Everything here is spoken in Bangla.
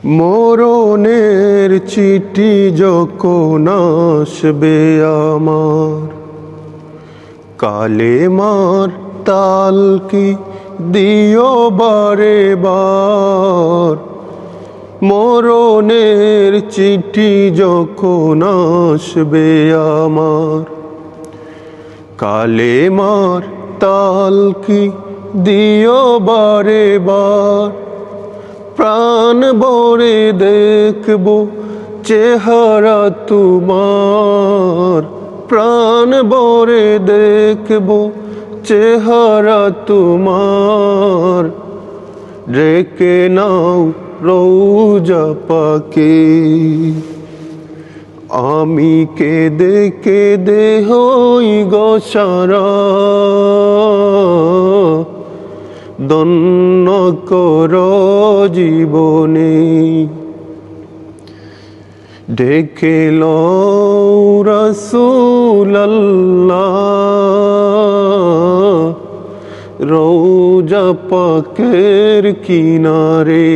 মরণের চিঠি যখন আসবে আমার, কালেমার তাল কি দিও বারে বার। মরণের চিঠি যখন আসবে আমার, কালেমার তাল কি দিও বারে বার। প্রাণ ভরে দেখব চেহারা তোমার, প্রাণ ভরে দেখব চেহারা তোমার। রেখে নাও রওজা পাকে, আমি কেঁদে কেঁদে হই গো সারা। ধন্য কর জীবনে, ডেকে লও রাসূলুল্লাহ রওজা পাকের কিনারে।